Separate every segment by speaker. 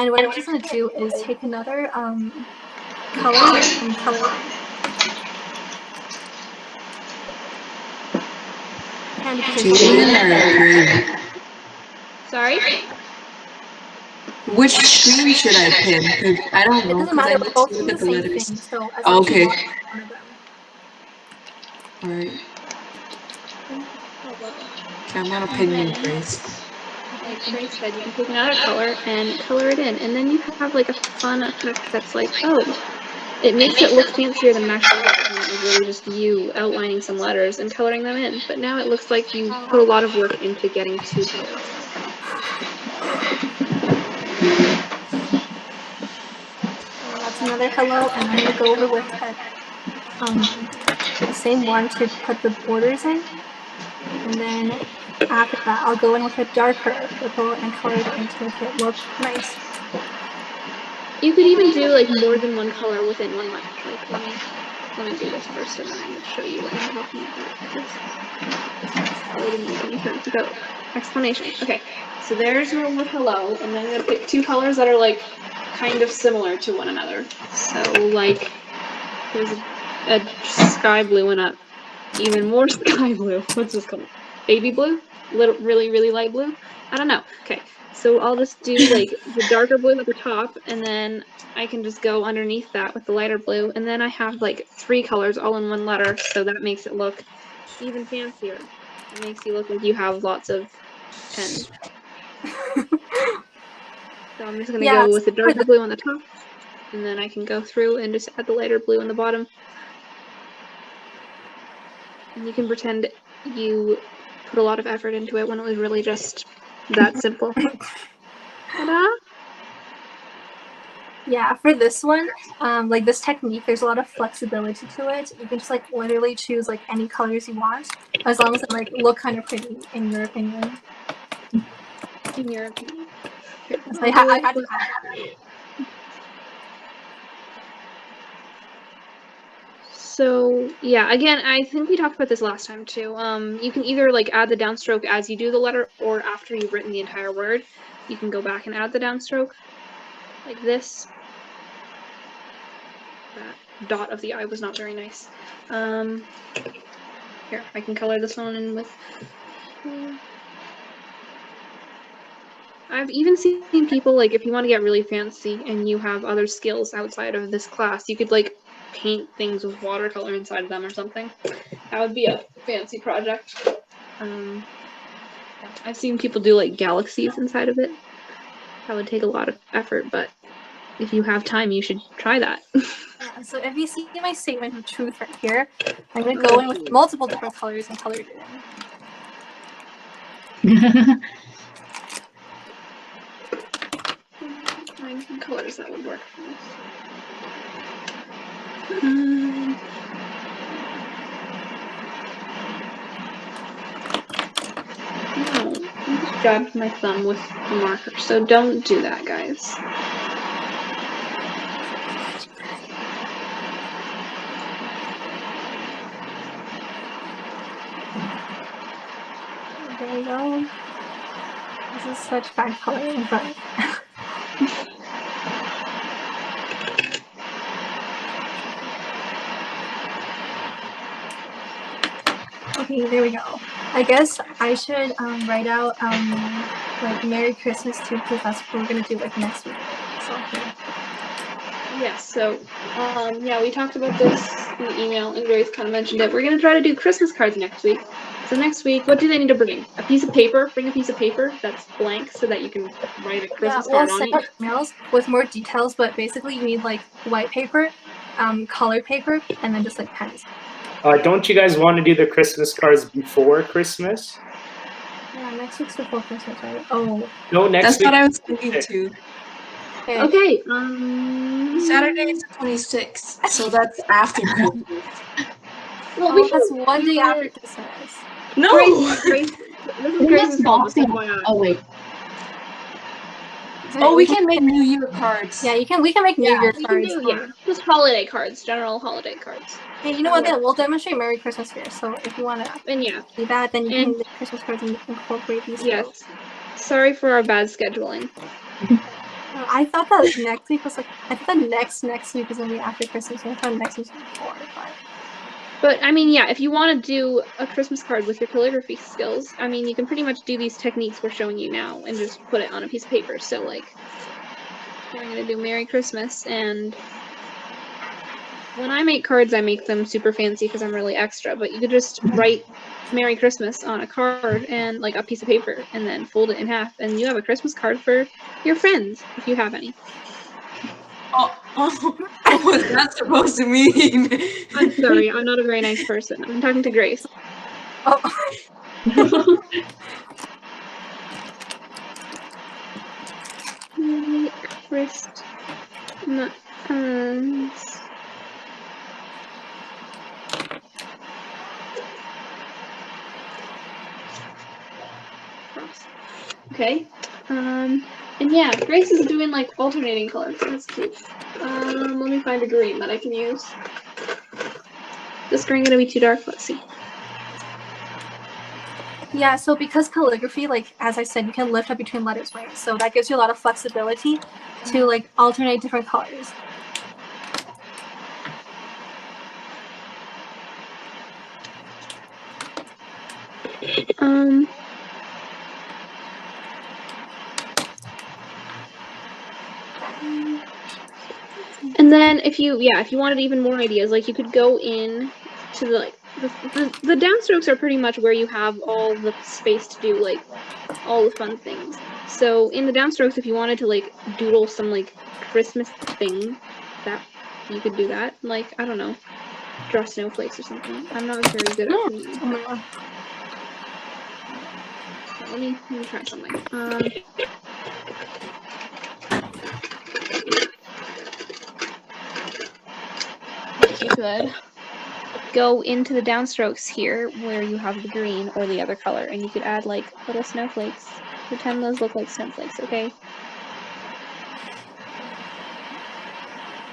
Speaker 1: And what I'm just gonna do is take another color and color it in. And because
Speaker 2: Jaelyn or Pin?
Speaker 3: Sorry?
Speaker 2: Which screen should I pin? Because I don't know.
Speaker 1: It doesn't matter. We're both doing the same
Speaker 2: letters.
Speaker 1: thing. So as long as you
Speaker 2: Okay.
Speaker 1: want one of them.
Speaker 2: Alright. Okay, I'm gonna pin you, Grace.
Speaker 3: Like Grace said, you can take another color and color it in, and then you have like a fun effect that's like, oh, it makes it look fancier than it actually was when it was really just you outlining some letters and coloring them in. But now it looks like you put a lot of work into getting two colors.
Speaker 1: So that's another hello, and I'm gonna go over with the same one to put the borders in, and then after that I'll go in with a darker purple and color it in to make it look nice.
Speaker 3: You could even do like more than one color within one letter. Like let me do this first, and then I'm gonna show you what I'm talking about. Really didn't make any sense without explanation. Okay, so there's your word hello, and then I'm gonna pick two colors that are like kind of similar to one another. So like there's a sky blue and a even more sky blue. What's this called? Baby blue? Really light blue? I don't know. Okay, so I'll just do like the darker blue at the top, and then I can just go underneath that with the lighter blue, and then I have like three colors all in one letter, so that makes it look even fancier. It makes you look like you have lots of pens. So I'm just gonna go with the darker blue on the top, and then I can go through and just add the lighter blue on the bottom. And you can pretend you put a lot of effort into it when it was really just that simple. Ta-da!
Speaker 1: Yeah, for this one, like this technique, there's a lot of flexibility to it. You can just like literally choose like any colors you want, as long as it like look kind of pretty in your opinion.
Speaker 3: In your opinion.
Speaker 1: So I had to add that.
Speaker 3: So yeah, again, I think we talked about this last time too. You can either like add the downstroke as you do the letter, or after you've written the entire word, you can go back and add the downstroke, like this. That dot of the I was not very nice. Here, I can color this one in with. I've even seen people, like, if you want to get really fancy and you have other skills outside of this class, you could like paint things with watercolor inside of them or something. That would be a fancy project. I've seen people do like galaxies inside of it. That would take a lot of effort, but if you have time, you should try that.
Speaker 1: Yeah, so if you see my statement of truth right here, I'm going to go in with multiple different colors and color it in.
Speaker 3: Find some colors that would work for this. No, I just jabbed my thumb with the marker, so don't do that, guys.
Speaker 1: There we go. This is such bad coloring, but okay, there we go. I guess I should write out like Merry Christmas too, because that's what we're gonna do like next week. So yeah.
Speaker 3: Yes, so yeah, we talked about this in the email, and Grace kind of mentioned it. We're gonna try to do Christmas cards next week. So next week, what do they need to bring? A piece of paper. Bring a piece of paper that's blank so that you can write a Christmas card on it.
Speaker 1: Yeah, we'll send out emails with more details, but basically you need like white paper, colored paper, and then just like pens.
Speaker 4: Don't you guys want to do the Christmas cards before Christmas?
Speaker 1: Yeah, next week's before Christmas, right? Oh.
Speaker 4: No, next
Speaker 2: That's
Speaker 4: week.
Speaker 2: what I was thinking too.
Speaker 3: Okay.
Speaker 2: Saturday is the 26th, so that's after Christmas.
Speaker 3: Well,
Speaker 1: that's one day after Christmas.
Speaker 2: No!
Speaker 3: Grace, this is Grace's fault, just FYI.
Speaker 2: Oh, wait. Oh, we can make New Year cards.
Speaker 1: Yeah, we can make New Year cards.
Speaker 3: Just holiday cards, general holiday cards.
Speaker 1: Hey, you know what? Then we'll demonstrate Merry Christmas here. So if you want to do that, then you can make Christmas cards and incorporate these.
Speaker 3: Yes. Sorry for our bad scheduling.
Speaker 1: I thought that next week was like, I thought that next week was gonna be after Christmas. I thought next week was before.
Speaker 3: But I mean, yeah, if you want to do a Christmas card with your calligraphy skills, I mean, you can pretty much do these techniques we're showing you now and just put it on a piece of paper. So like, we're gonna do Merry Christmas, and when I make cards, I make them super fancy because I'm really extra. But you could just write Merry Christmas on a card and like a piece of paper, and then fold it in half, and you have a Christmas card for your friends if you have any.
Speaker 2: What was that supposed to mean?
Speaker 3: I'm sorry, I'm not a very nice person. I'm talking to Grace.
Speaker 1: Oh,
Speaker 3: Merry Christmas. Okay. And yeah, Grace is doing like alternating colors. That's cute. Let me find a green that I can use. This green gonna be too dark. Let's see.
Speaker 1: yeah. So because calligraphy, like as I said, you can lift up between letters, right? So that gives you a lot of flexibility to like alternate different colors.
Speaker 3: And then if you wanted even more ideas, like you could go in to the downstrokes are pretty much where you have all the space to do like all the fun things. So in the downstrokes, if you wanted to like doodle some like Christmas thing, that you could do that. Like, I don't know, draw snowflakes or something. I'm not very good at doing
Speaker 1: Oh my god.
Speaker 3: Let me try something. You could go into the downstrokes here where you have the green or the other color, and you could add like little snowflakes. Pretend those look like snowflakes, okay?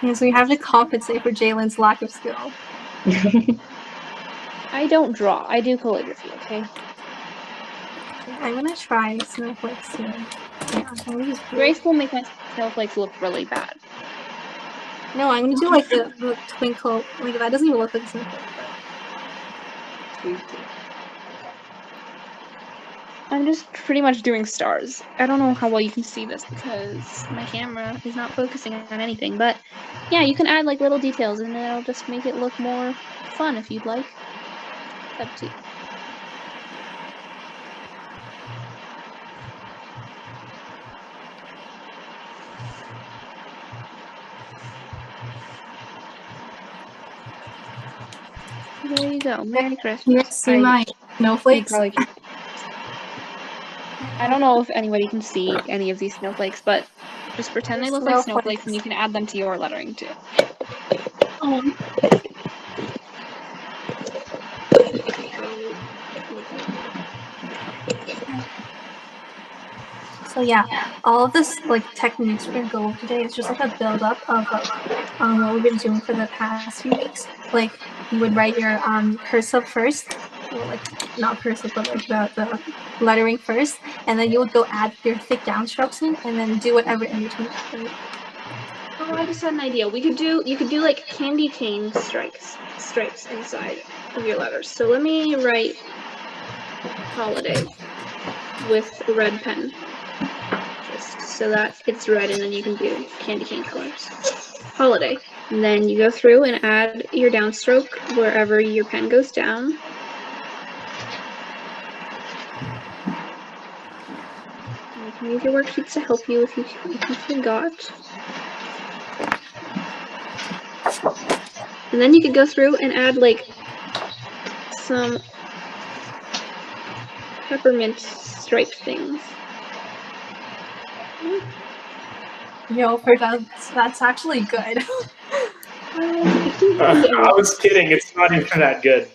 Speaker 1: Yeah, so you have to compensate for Jaelyn's lack of skill.
Speaker 3: I don't draw. I do calligraphy, okay?
Speaker 1: I'm gonna try snowflakes soon. Yeah, I'm gonna use blue.
Speaker 3: Grace will make my snowflakes look really bad.
Speaker 1: No, I'm gonna do like the twinkle. Like that doesn't even look like a snowflake.
Speaker 3: I'm just pretty much doing stars. I don't know how well you can see this because my camera is not focusing on anything, but yeah, you can add like little details and then it'll just make it look more fun if you'd like. It's up to you. There you go. Merry Christmas.
Speaker 1: Can you see my snowflakes?
Speaker 3: Probably can. I don't know if anybody can see any of these snowflakes, but just pretend they look like snowflakes and you can add them to your lettering too.
Speaker 1: So yeah, all of this like techniques we're gonna go over today is just like a build up of like what we've been doing for the past few weeks. Like you would write your cursive first, well, like not cursive but like the lettering first, and then you would go add your thick downstrokes in, and then do whatever in between.
Speaker 3: Oh, I just had an idea. You could do like candy cane stripes inside of your letters. So let me write holiday with a red pen. Just so that it's red and then you can do candy cane colors. Holiday. And then you go through and add your downstroke wherever your pen goes down. And you can use your worksheets to help you if you forgot. And then you could go through and add like some peppermint stripe things.
Speaker 1: Yo, for that's actually good.
Speaker 4: I was kidding. It's not even that good.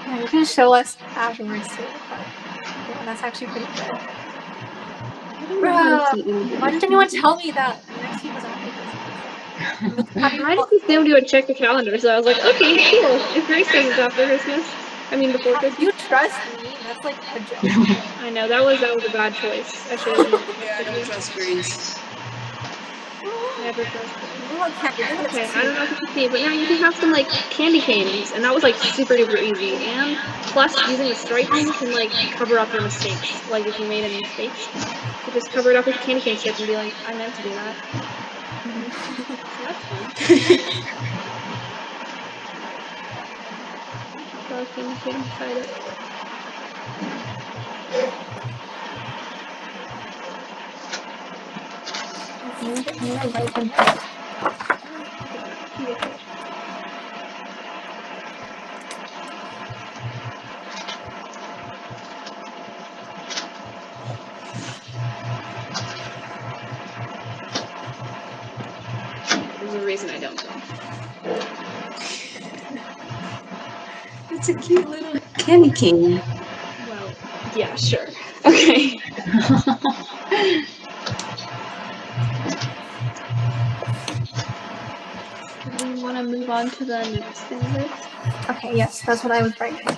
Speaker 1: Yeah, you can show us afterwards too. But yeah, that's actually pretty good. Bruh, why didn't anyone tell me that next week was after Christmas?
Speaker 3: I just assumed you would check the calendar, so I was like, okay, cool. If Grace says it's after Christmas, I mean before Christmas.
Speaker 1: You trust me, That's like a joke.
Speaker 3: I know that was a bad choice. I should have used
Speaker 2: Yeah, I don't trust greens.
Speaker 3: never trust it.
Speaker 1: Well, can't we do this
Speaker 3: Okay,
Speaker 1: too?
Speaker 3: I don't know if you can see, but now you can have some like candy canes, and that was like super duper easy. And plus, using the striping can like cover up your mistakes. Like if you made any mistakes, you could just cover it up with a candy cane strip and be like, I meant to do that. So that's fun. Draw a candy cane beside it. There's a reason I don't draw.
Speaker 2: It's a cute little candy cane.
Speaker 3: Well, yeah, sure. Okay. Do we want to move on to the next thing first?
Speaker 1: Okay, yes, that's what I was writing.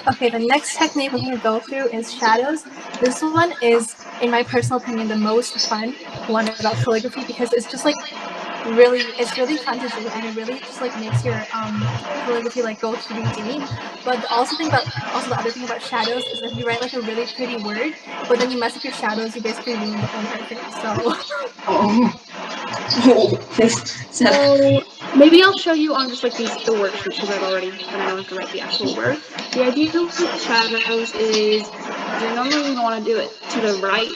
Speaker 1: Okay, the next technique we're going to go through is shadows. This one is, in my personal opinion, the most fun one about calligraphy because it's just like it's really fun to do and it really just like makes your calligraphy like go 3D. But the other thing about shadows is if you write like a really pretty word, but then you mess up your shadows, you basically ruin the whole entire thing. So
Speaker 2: Oh.
Speaker 3: So maybe I'll show you on just like the worksheet because I've already, and I don't have to write the actual word. The idea with shadows is you're normally going to want to do it to the right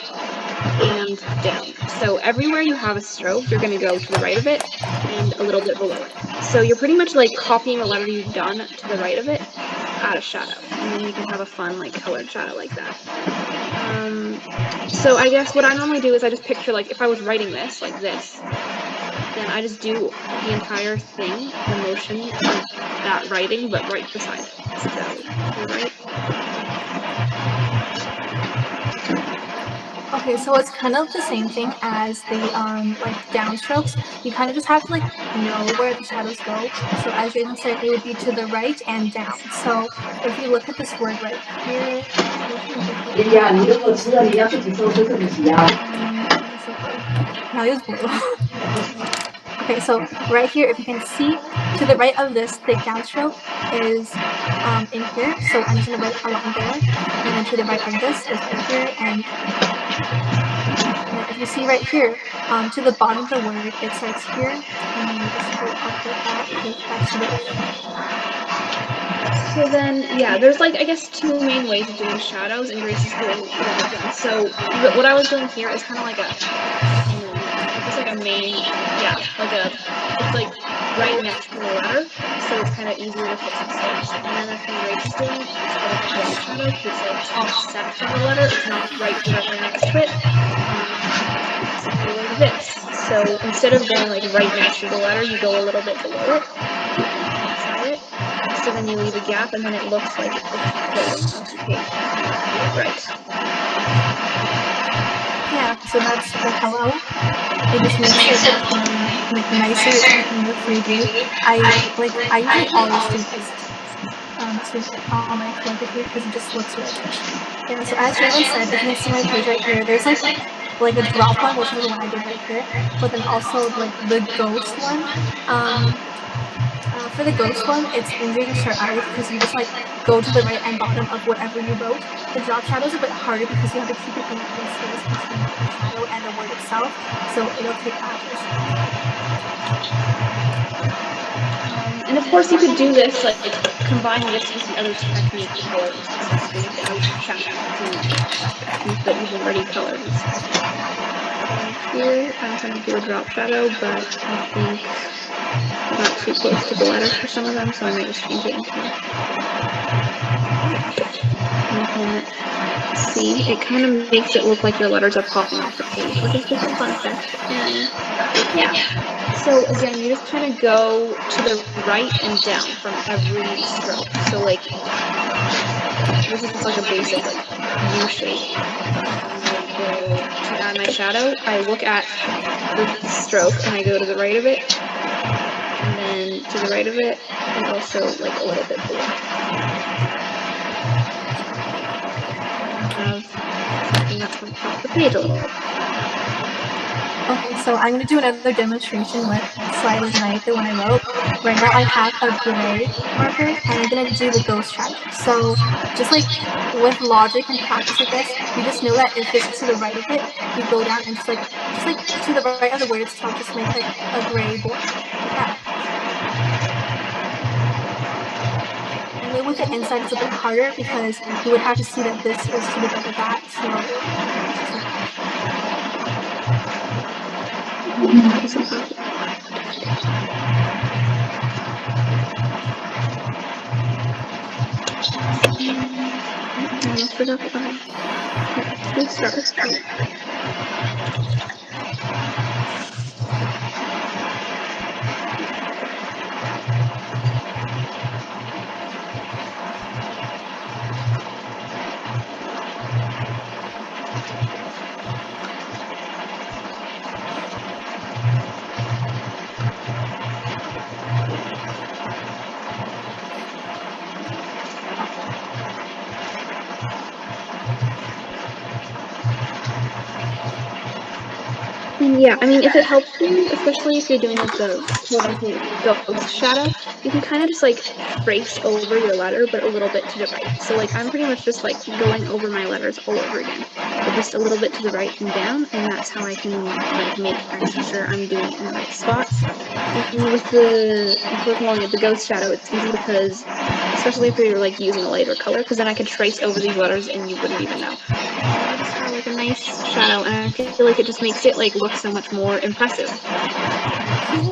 Speaker 3: and down. So everywhere you have a stroke, you're going to go to the right of it and a little bit below it. So you're pretty much like copying the letter you've done to the right of it, add a shadow, and then you can have a fun like colored shadow like that. So I guess what I normally do is I just picture like if I was writing this like this, then I just do the entire thing, the motion of that writing, but right beside it. So to the right.
Speaker 1: okay, so it's kind of the same thing as the like downstrokes. You kind of just have to like know where the shadows go. So as Jaelyn said, it would be to the right and down. So if you look at this word right here, now use blue. Okay, so right here, if you can see, to the right of this, the downstroke is in here. So I'm just gonna write along there, and then to the right of this is right here, and then if you see right here, to the bottom of the word, it starts here, and then you just go up like that because that's to the right.
Speaker 3: So then, yeah, there's like I guess two main ways of doing shadows, and Grace is doing one of them. So what I was doing here is kind of like just like a main, yeah, like it's like right next to the letter, so it's kind of easier to fix mistakes. And then the thing Grace is doing is called like a drop shadow because it's like offset from the letter. It's not right directly next to it. Something like this. So instead of going like right next to the letter, you go a little bit below it, beside it. So then you leave a gap, and then it looks like it's floating off the page. Right.
Speaker 1: Yeah, so that's the hello. It just makes it like nicer and more 3D. I usually always do this to all my calligraphy because it just looks really good. Yeah, so as Jaelyn said, if you can see my page right here, there's like a drop one, which is the one I did right here, but then also like the ghost one. For the ghost one, it's easier to start out with because you just like go to the right and bottom of whatever you wrote. The drop shadow is a bit harder because you have to keep it in space between the shadow and the word itself, so it'll take practice.
Speaker 3: And of course, you could do this like combine this with the other technique, the colors and stuff. So you could add shadows to things that you've already colored and stuff. Here, I'm going to do a drop shadow, but I think I got too close to the letter for some of them, so I might just change it into. You can see it kind of makes it look like your letters are popping off the page, which is just a fun effect. And yeah. So again, you just kind of go to the right and down from every stroke. So like this is just like a basic like U shape. To add my shadow, I look at the stroke and I go to the right of it, and then to the right of it, and also like a little bit below. have something that's going to pop the page a little bit.
Speaker 1: Okay, so I'm going to do another demonstration with So I Was Night, the one I wrote. Right now I have a gray marker, and I'm going to do the ghost shadow. So just like with logic and practice with this, you just know that if it's to the right of it, you go down and just like to the right of the word itself, just make like a gray border, like that. And then with the inside, it's a bit harder because you would have to see that this is to the right of that. So just like that.
Speaker 3: Nice and perfect. I almost forgot the eye. Okay, 2 stars. And yeah, I mean, if it helps you, especially if you're doing like the quote-unquote ghost shadow, you can kind of just like trace over your letter, but a little bit to the right. So like I'm pretty much just like going over my letters all over again, but just a little bit to the right and down, and that's how I can like make extra sure I'm doing it in the right spots. And with if we're calling it the ghost shadow, it's easy because, especially if you're like using a lighter color, because then I could trace over these letters and you wouldn't even know. I just have like a nice shadow, and I feel like it just makes it like look so much more impressive.
Speaker 1: And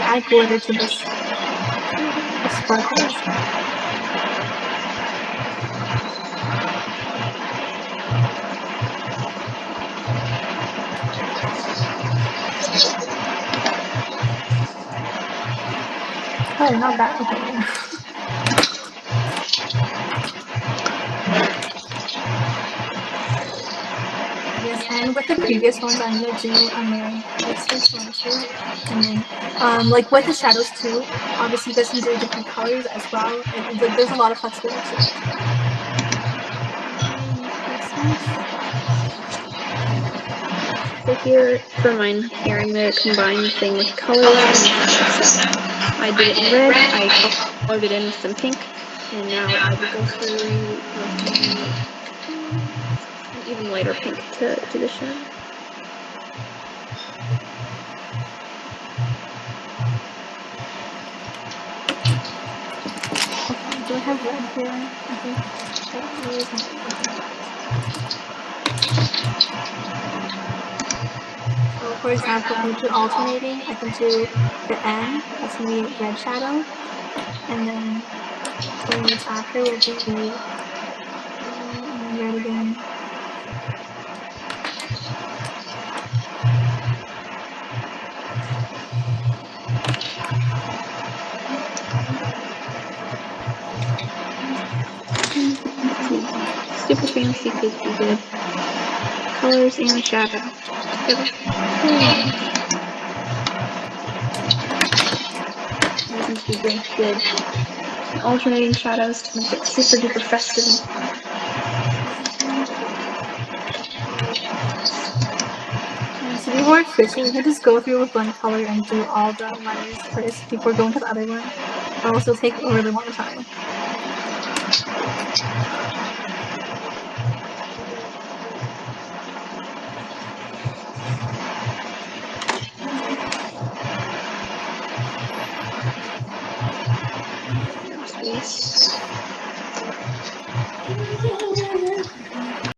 Speaker 1: add glitter to this. The sparkles. Oh, not that. Okay. Yes, and with the previous ones, I'm gonna do a Merry Christmas one too, and then like with the shadows too. Obviously, you guys can do different colors as well. Like there's a lot of flexibility to it. Merry Christmas.
Speaker 3: So here for mine, here I'm gonna combine the thing with colors and the shadows. So I did it in red, I colored it in with some pink, and now I will go through with an even lighter pink to the shadow.
Speaker 1: Okay, do I have red here? I think that is so for example, if we do alternating, I can do the N, that's gonna be red shadow, and then 20 minutes after will be red again.
Speaker 3: Super fancy because we did colors and shadow together. Since we both did alternating shadows to make it super duper festive and fun.
Speaker 1: So before switching, you can just go through with one color and do all the letters first before going to the other one. Or else it'll take a really long time.
Speaker 3: Space.